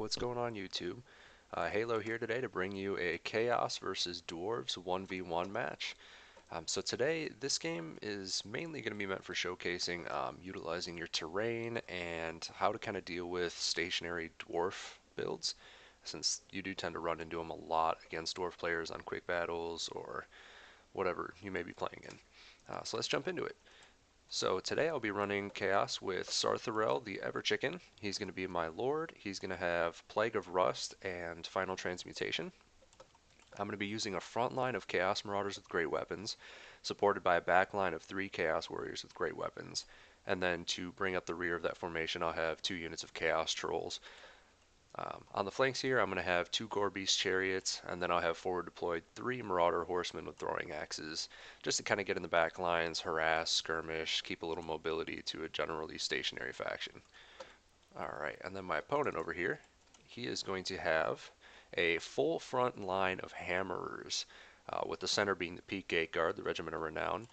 What's going on YouTube? Halo here today to bring you a Chaos versus Dwarves 1v1 match. So today, this game is mainly going to be meant for showcasing utilizing your terrain and how to kind of deal with stationary dwarf builds, since you do tend to run into them a lot against dwarf players on quick battles or whatever you may be playing in. So let's jump into it. So today I'll be running Chaos with Sartharel, the Ever Chicken. He's going to be my Lord. He's going to have Plague of Rust and Final Transmutation. I'm going to be using a front line of Chaos Marauders with great weapons, supported by a back line of 3 Chaos Warriors with great weapons. And then to bring up the rear of that formation, I'll have 2 units of Chaos Trolls. On the flanks here, I'm going to have 2 Gore Beast Chariots, and then I'll have forward deployed 3 Marauder Horsemen with throwing axes, just to kind of get in the back lines, harass, skirmish, keep a little mobility to a generally stationary faction. Alright, and then my opponent over here, he is going to have a full front line of Hammerers, with the center being the Peak Gate Guard, the Regiment of Renown,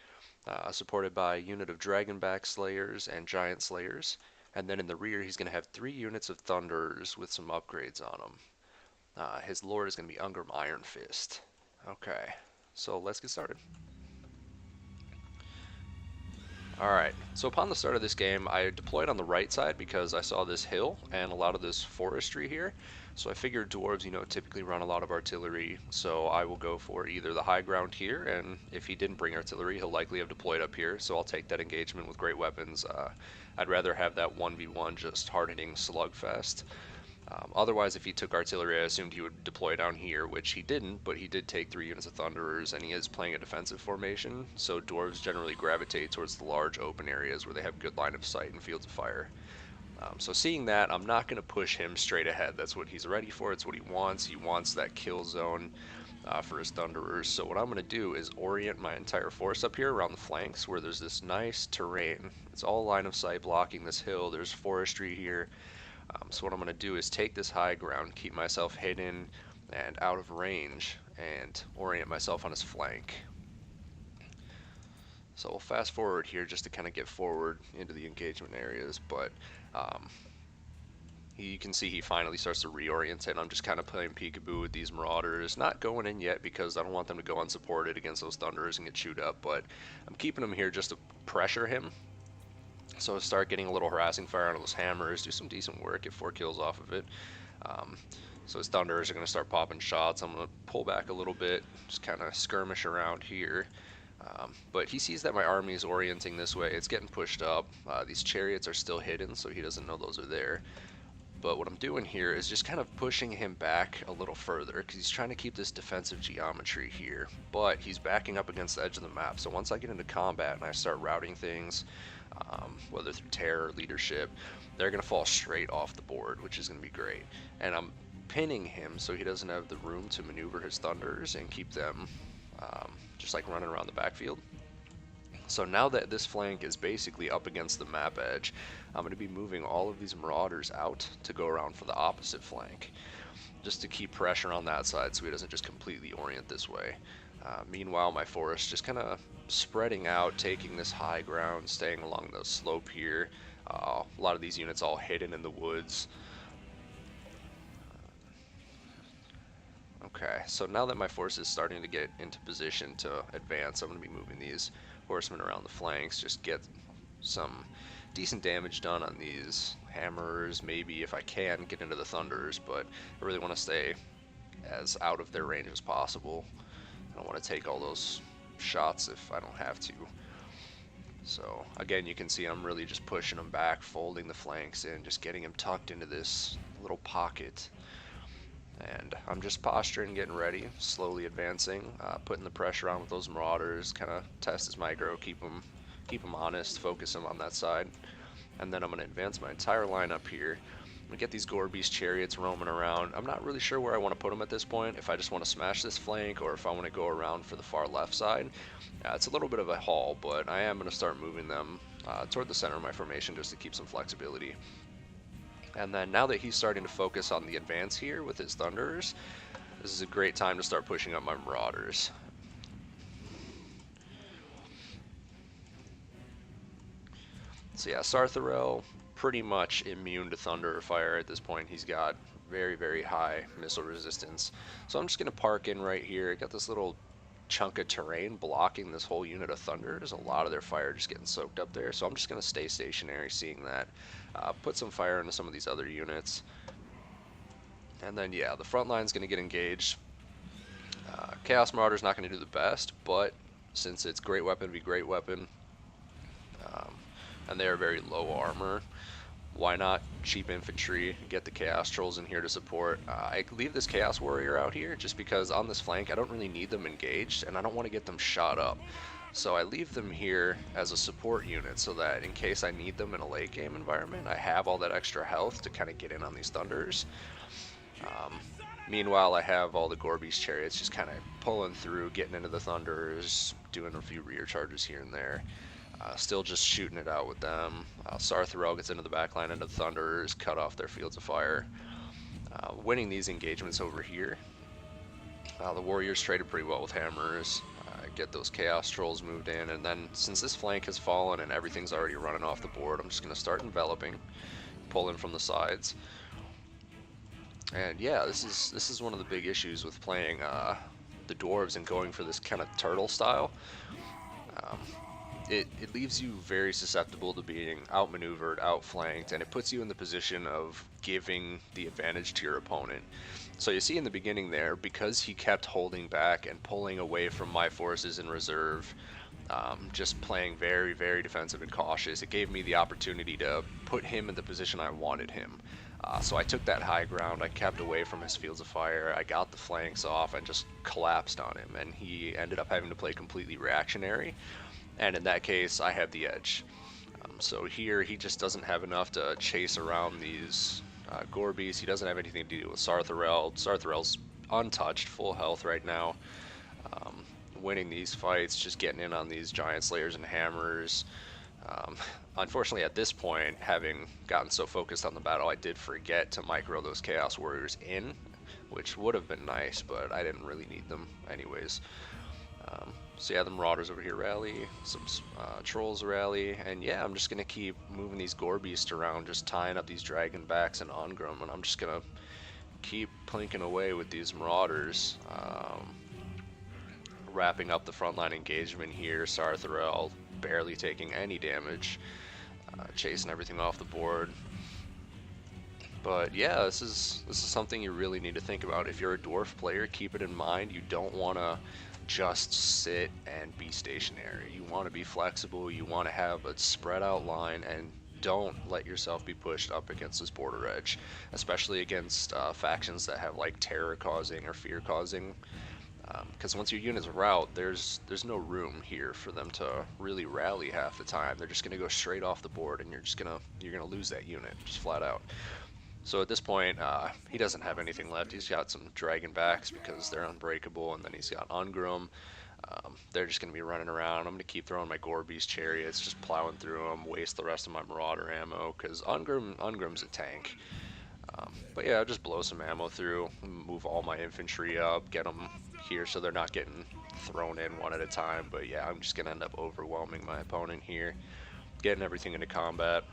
supported by a unit of Dragonback Slayers and Giant Slayers. And then in the rear, he's going to have 3 units of Thunderers with some upgrades on them. His lord is going to be Ungrim Iron Fist. Okay, so let's get started. Alright, so upon the start of this game, I deployed on the right side because I saw this hill and a lot of this forestry here. So I figured dwarves, typically run a lot of artillery, so I will go for either the high ground here, and if he didn't bring artillery, he'll likely have deployed up here, so I'll take that engagement with great weapons. I'd rather have that 1v1 just hard-hitting slugfest. Otherwise, if he took artillery, I assumed he would deploy down here, which he didn't, but he did take 3 units of Thunderers, and he is playing a defensive formation, so dwarves generally gravitate towards the large open areas where they have good line of sight and fields of fire. So seeing that, I'm not going to push him straight ahead. That's what he's ready for. It's what he wants. He wants that kill zone for his Thunderers. So what I'm going to do is orient my entire force up here around the flanks where there's this nice terrain. It's all line of sight blocking this hill. There's forestry here. So what I'm going to do is take this high ground, keep myself hidden and out of range, and orient myself on his flank. So we'll fast forward here just to kind of get forward into the engagement areas, but you can see he finally starts to reorient, and I'm just kind of playing peekaboo with these Marauders, not going in yet because I don't want them to go unsupported against those Thunderers and get chewed up, but I'm keeping them here just to pressure him. So start getting a little harassing fire on those Hammers, do some decent work, get 4 kills off of it. So his Thunderers are going to start popping shots. I'm going to pull back a little bit, just kind of skirmish around here. But he sees that my army is orienting this way. It's getting pushed up. These chariots are still hidden, so he doesn't know those are there. But what I'm doing here is just kind of pushing him back a little further because he's trying to keep this defensive geometry here. But he's backing up against the edge of the map. So once I get into combat and I start routing things, whether through terror or leadership, they're going to fall straight off the board, which is going to be great. And I'm pinning him so he doesn't have the room to maneuver his Thunders and keep them just like running around the backfield. So now that this flank is basically up against the map edge, I'm going to be moving all of these Marauders out to go around for the opposite flank, just to keep pressure on that side so he doesn't just completely orient this way. Meanwhile, my forest just kind of spreading out, taking this high ground, staying along the slope here. A lot of these units all hidden in the woods. Okay, so now that my force is starting to get into position to advance, I'm going to be moving these horsemen around the flanks, just get some decent damage done on these Hammers, maybe if I can get into the Thunderers, but I really want to stay as out of their range as possible. I don't want to take all those shots if I don't have to. So again, you can see I'm really just pushing them back, folding the flanks in, just getting them tucked into this little pocket. And I'm just posturing, getting ready, slowly advancing, putting the pressure on with those Marauders, kind of test his micro, keep them honest, focus them on that side. And then I'm going to advance my entire line up here. I'm going to get these Gore Beast Chariots roaming around. I'm not really sure where I want to put them at this point, if I just want to smash this flank or if I want to go around for the far left side. It's a little bit of a haul, but I am going to start moving them toward the center of my formation just to keep some flexibility. And then now that he's starting to focus on the advance here with his Thunderers, this is a great time to start pushing up my Marauders. So yeah, Sartharel, pretty much immune to Thunder Fire at this point. He's got very, very high missile resistance. So I'm just going to park in right here. Got this little chunk of terrain blocking this whole unit of Thunder. There's a lot of their fire just getting soaked up there. So I'm just going to stay stationary seeing that. Put some fire into some of these other units. And then, yeah, the front line's going to get engaged. Chaos Marauder's not going to do the best, but since it's great weapon to be great weapon, um, and they are very low armor, why not cheap infantry, get the Chaos Trolls in here to support. I leave this Chaos Warrior out here just because on this flank I don't really need them engaged and I don't want to get them shot up. So I leave them here as a support unit so that in case I need them in a late game environment, I have all that extra health to kind of get in on these Thunders. Um, Meanwhile, I have all the Gorby's chariots just kind of pulling through, getting into the Thunders, doing a few rear charges here and there. Still just shooting it out with them. Sarthrel gets into the backline into the Thunders, cut off their fields of fire. Winning these engagements over here. The Warriors traded pretty well with hammers. Get those Chaos Trolls moved in, and then since this flank has fallen and everything's already running off the board, I'm just going to start enveloping, pulling from the sides. And yeah, this is one of the big issues with playing the dwarves and going for this kind of turtle style. Um, it leaves you very susceptible to being outmaneuvered, outflanked, and it puts you in the position of giving the advantage to your opponent. So you see in the beginning there, because he kept holding back and pulling away from my forces in reserve, just playing very, very defensive and cautious, it gave me the opportunity to put him in the position I wanted him. So I took that high ground, I kept away from his fields of fire, I got the flanks off and just collapsed on him, and he ended up having to play completely reactionary, and in that case I had the edge. So here he just doesn't have enough to chase around these Gorbies. He doesn't have anything to do with Sarthrel. Sarthrel's untouched, full health right now. Winning these fights, just getting in on these giant slayers and hammers. Unfortunately, at this point, having gotten so focused on the battle, I did forget to micro those Chaos Warriors in, which would have been nice, but I didn't really need them anyways. So yeah, the Marauders over here rally, some Trolls rally, and yeah, I'm just going to keep moving these Gorbeasts around, just tying up these Dragon Backs and Ongrim, and I'm just going to keep plinking away with these Marauders. Wrapping up the frontline engagement here, Sarthrel barely taking any damage, chasing everything off the board. But yeah, this is something you really need to think about. If you're a dwarf player, keep it in mind. You don't want to just sit and be stationary. You want to be flexible. You want to have a spread out line, and don't let yourself be pushed up against this border edge, especially against factions that have like terror causing or fear causing. Because once your units rout, there's no room here for them to really rally half the time. They're just going to go straight off the board, and you're gonna lose that unit just flat out. So at this point, he doesn't have anything left. He's got some Dragon Backs because they're unbreakable, and then he's got Ongrim. They're just going to be running around. I'm going to keep throwing my Gorbeast chariots, just plowing through them, waste the rest of my Marauder ammo, because Ongrim's a tank. But yeah, I'll just blow some ammo through, move all my infantry up, get them here so they're not getting thrown in one at a time. But yeah, I'm just going to end up overwhelming my opponent here, getting everything into combat.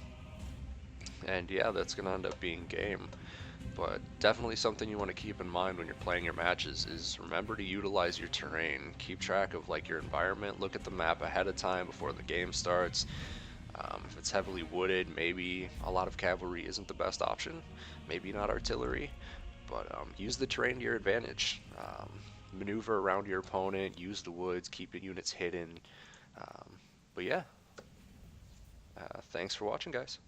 And yeah, that's going to end up being game. But definitely something you want to keep in mind when you're playing your matches is remember to utilize your terrain. Keep track of like your environment. Look at the map ahead of time before the game starts. If it's heavily wooded, maybe a lot of cavalry isn't the best option. Maybe not artillery. But use the terrain to your advantage. Maneuver around your opponent. Use the woods. Keep your units hidden. But yeah. Thanks for watching, guys.